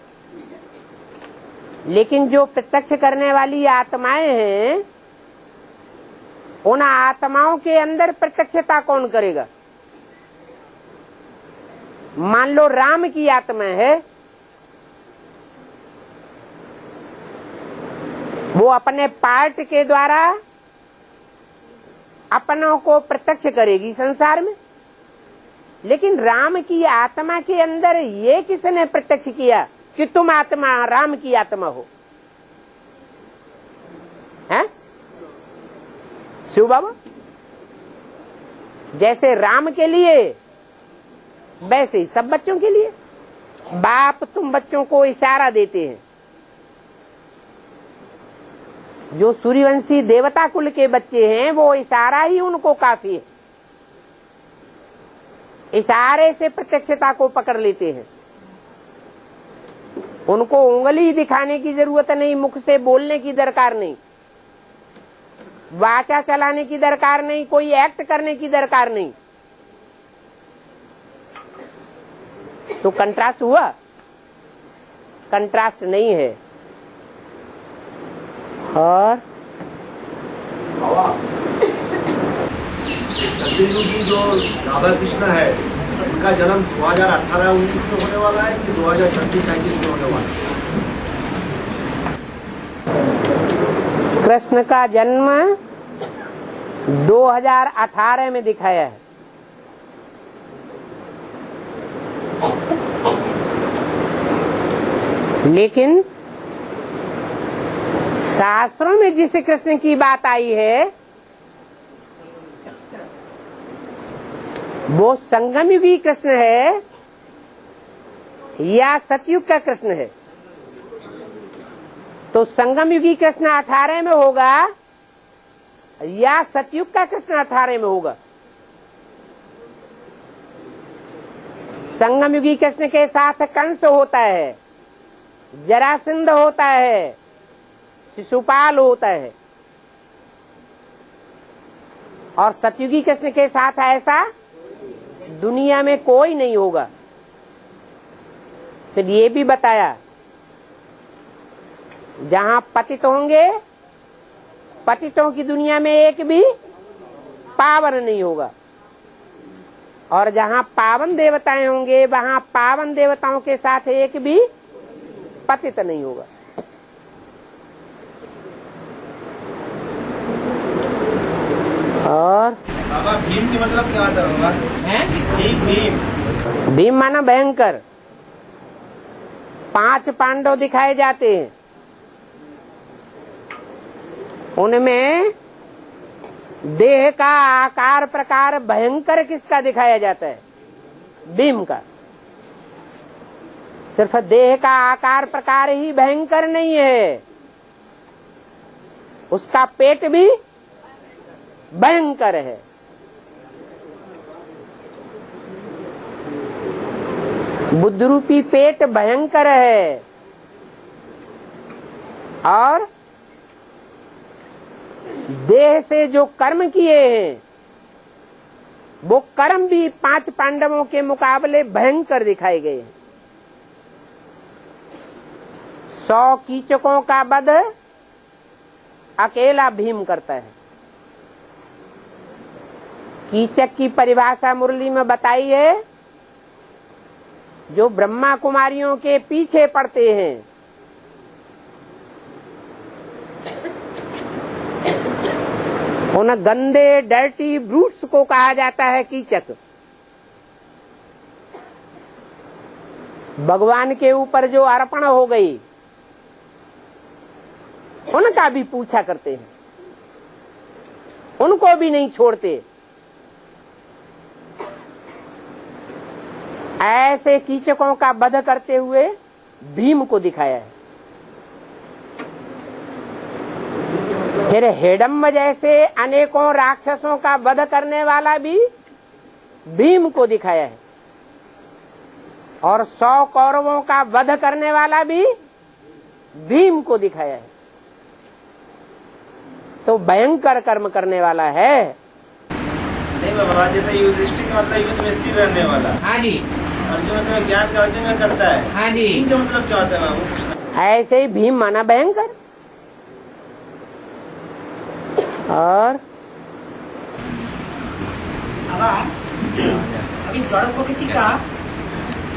लेकिन जो प्रत्यक्ष करने वाली आत्माएं हैं, उन आत्माओं के अंदर प्रत्यक्षता कौन करेगा? मान लो राम की आत्मा है, वो अपने पार्ट के द्वारा अपनों को प्रत्यक्ष करेगी संसार में। लेकिन राम की आत्मा के अंदर ये किसने प्रत्यक्ष किया कि तुम आत्मा राम की आत्मा हो? हैं? शिव बाबा जैसे राम के लिए, वैसे ही सब बच्चों के लिए। बाप तुम बच्चों को इशारा देते हैं। जो सूर्यवंशी देवता कुल के बच्चे हैं, वो इशारा ही उनको काफी है। इशारे से प्रत्यक्षता को पकड़ लेते हैं। उनको उंगली दिखाने की जरूरत नहीं, मुख से बोलने की दरकार नहीं, वाचा चलाने की दरकार नहीं, कोई एक्ट करने की दरकार नहीं। तो कंट्रास्ट हुआ? कंट्रास्ट नहीं है। और सत्ययुगी जो राधा कृष्ण है, इनका जन्म 2018-19 में होने वाला है कि 2036-37 में होने वाला है? कृष्ण का जन्म 2018 में दिखाया है। लेकिन शास्त्रों में जिस कृष्ण की बात आई है वो संगम युगी कृष्ण है या सतयुग का कृष्ण है। तो संगम युगी कृष्ण 18 में होगा या सतयुग का कृष्ण 18 में होगा। संगम युगी कृष्ण के साथ कंस होता है, जरासंध होता है, शिशुपाल होता है, और सतयुगी कृष्ण के साथ ऐसा दुनिया में कोई नहीं होगा। फिर ये भी बताया जहाँ पतित होंगे, पतितों की दुनिया में एक भी पावन नहीं होगा, और जहाँ पावन देवताएं होंगे वहाँ पावन देवताओं के साथ एक भी पतित नहीं होगा। और बाबा भीम की मतलब क्या होता है बाबा? भीम भीम माना भयंकर। 5 पांडव दिखाए जाते हैं, उनमें देह का आकार प्रकार भयंकर किसका दिखाया जाता है? भीम का। सिर्फ देह का आकार प्रकार ही भयंकर नहीं है, उसका पेट भी भयंकर है। बुद्ध रूपी पेट भयंकर है, और देह से जो कर्म किए हैं वो कर्म भी 5 पांडवों के मुकाबले भयंकर दिखाए गए हैं। 100 कीचकों का वध अकेला भीम करता है। कीचक की परिभाषा मुरली में बताई है, जो ब्रह्मा कुमारियों के पीछे पड़ते हैं। उन गंदे डर्टी ब्रूट्स को कहा जाता है कीचक। भगवान के ऊपर जो अर्पण हो गई उनका भी पूछा करते हैं, उनको भी नहीं छोड़ते। ऐसे कीचकों का वध करते हुए भीम को दिखाया है। फिर हेडम्ब जैसे अनेकों राक्षसों का वध करने वाला भी भीम को दिखाया है, और 100 कौरवों का वध करने वाला भी भीम को दिखाया है। तो भयंकर कर्म करने वाला है। नहीं बाबा, जैसे युधिष्ठिर का मतलब युद्ध में स्थिर रहने वाला। हाँ जी। अर्जुन मतलब ज्ञान का अर्जुन का करता है। हाँ जी। इनका मतलब क्या होता है वो पूछना। ऐसे ही भीम माना भयंकर। और अभी जड़ प्रकृति का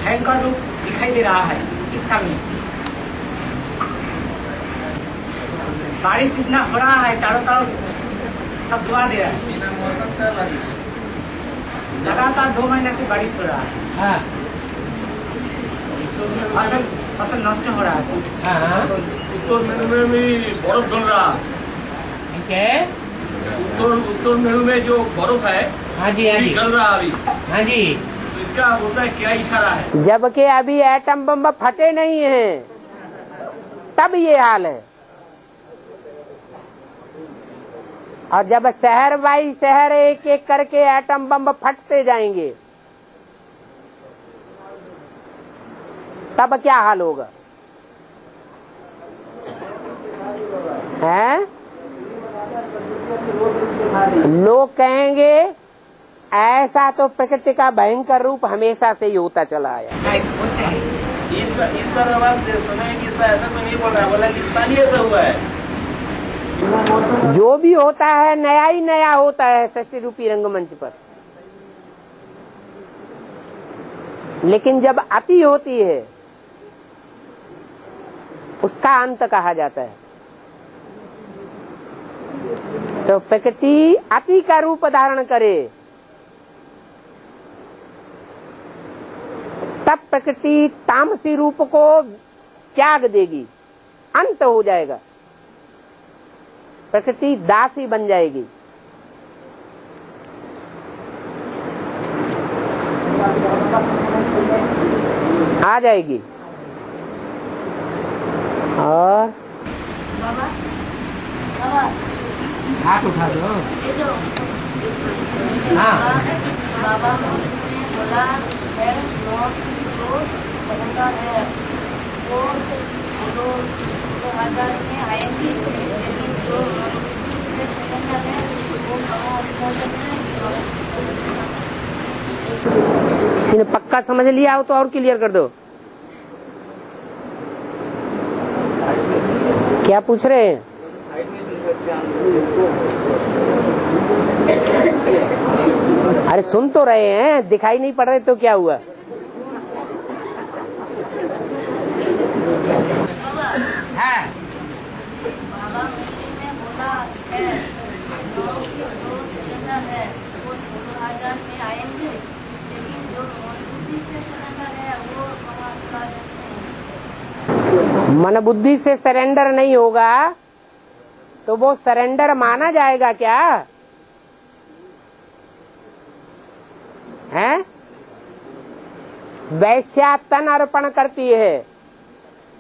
भयंकर रूप दिखाई दे रहा है इस समय। बारिश इतना हो रहा है, चारों तरफ सब दुआ दे रहा है। बिना मौसम का बारिश लगातार 2 महीने से बारिश हो रहा है। हाँ। फसल नष्ट हो रहा है। हाँ। उत्तर मेरू में भी बर्फ जल रहा है। ठीक है। उत्तर मेरू में जो बर्फ है हाँ जी, हाँ जी, जल रहा है अभी। हाँ जी। तो इसका बोलता है क्या इशारा है? जबकि अभी एटम बम फटे नहीं हैं, तब ये हाल है। और जब शहर बाई शहर एक एक करके एटम बम फटते जाएंगे तब क्या हाल होगा? हैं? लोग कहेंगे ऐसा तो प्रकृति का भयंकर रूप हमेशा से ही होता चला आया। इस बार आप सुने कि इस बार ऐसा कोई नहीं बोल रहा है, बोला कि इस साल ही ऐसा हुआ है। जो भी होता है नया ही नया होता है सृष्टि रूपी रंगमंच पर। लेकिन जब अति होती है उसका अंत कहा जाता है। तो प्रकृति अति का रूप धारण करे तब प्रकृति तामसी रूप को त्याग देगी, अंत हो जाएगा, प्रकृति दासी बन जाएगी। आ जाएगी। और हाथ उठा दो। हाँ बाबा ने बोला है जो समुदाय है वो 2000 में आएंगी, लेकिन जो से समुदाय है वो पक्का समझ लिया हो तो और क्लियर कर दो। क्या पूछ रहे हैं? अरे सुन तो रहे हैं, दिखाई नहीं पड़ रहे तो क्या हुआ? हाँ बाबा ने बोला है जो सिलेंडर है वो 16,000 में आएंगे, लेकिन जो बुद्धि से सिलेंडर है वो 16,000 में। मन बुद्धि से सरेंडर नहीं होगा तो वो सरेंडर माना जाएगा क्या है? वैश्या तन अर्पण करती है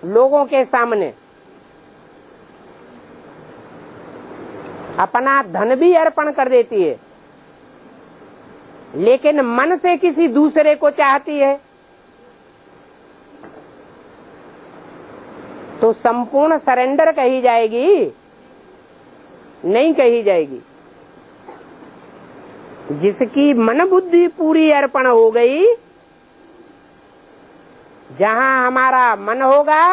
लोगों के सामने, अपना धन भी अर्पण कर देती है, लेकिन मन से किसी दूसरे को चाहती है तो संपूर्ण सरेंडर कही जाएगी? नहीं कही जाएगी। जिसकी मन बुद्धि पूरी अर्पण हो गई, जहां हमारा मन होगा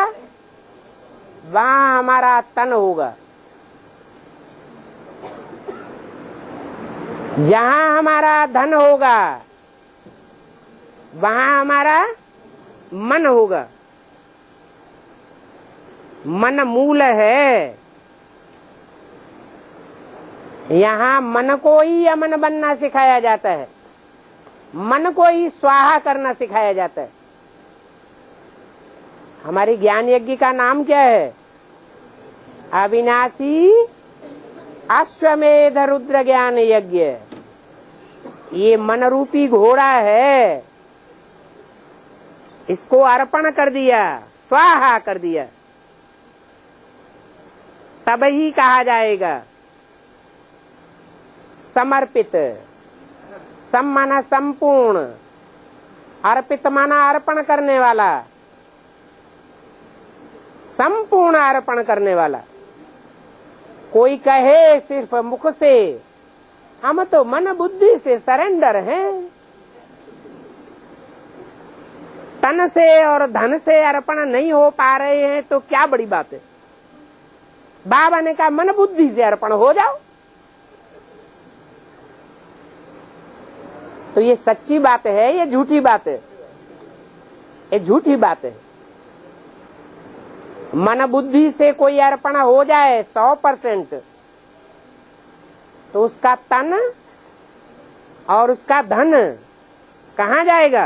वहां हमारा तन होगा, जहां हमारा धन होगा वहां हमारा मन होगा। मन मूल है, यहाँ मन को ही अमन बनना सिखाया जाता है, मन को ही स्वाहा करना सिखाया जाता है। हमारी ज्ञान यज्ञ का नाम क्या है? अविनाशी अश्वमेध रुद्र ज्ञान यज्ञ। ये मन रूपी घोड़ा है, इसको अर्पण कर दिया, स्वाहा कर दिया, तब ही कहा जाएगा समर्पित। सम माना संपूर्ण, अर्पित माना अर्पण करने वाला, संपूर्ण अर्पण करने वाला। कोई कहे सिर्फ मुख से हम तो मन बुद्धि से सरेंडर हैं, तन से और धन से अर्पण नहीं हो पा रहे हैं तो क्या बड़ी बात है? बाबा ने कहा मन बुद्धि से अर्पण हो जाओ। तो ये सच्ची बात है, ये झूठी बात है? ये झूठी बात है। मन बुद्धि से कोई अर्पण हो जाए 100%, तो उसका तन और उसका धन कहाँ जाएगा?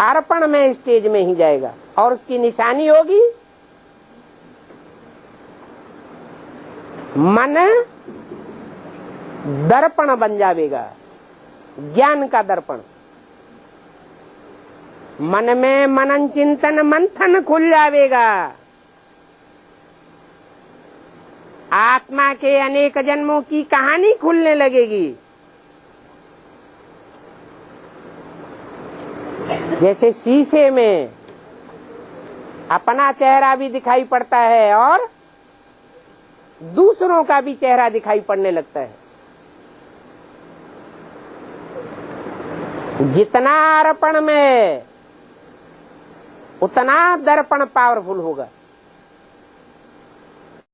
अर्पण में स्टेज में ही जाएगा। और उसकी निशानी होगी मन दर्पण बन जाएगा, ज्ञान का दर्पण। मन में मनन चिंतन मंथन खुल जाएगा, आत्मा के अनेक जन्मों की कहानी खुलने लगेगी। जैसे शीशे में अपना चेहरा भी दिखाई पड़ता है और दूसरों का भी चेहरा दिखाई पड़ने लगता है। जितना अर्पण में उतना दर्पण पावरफुल होगा।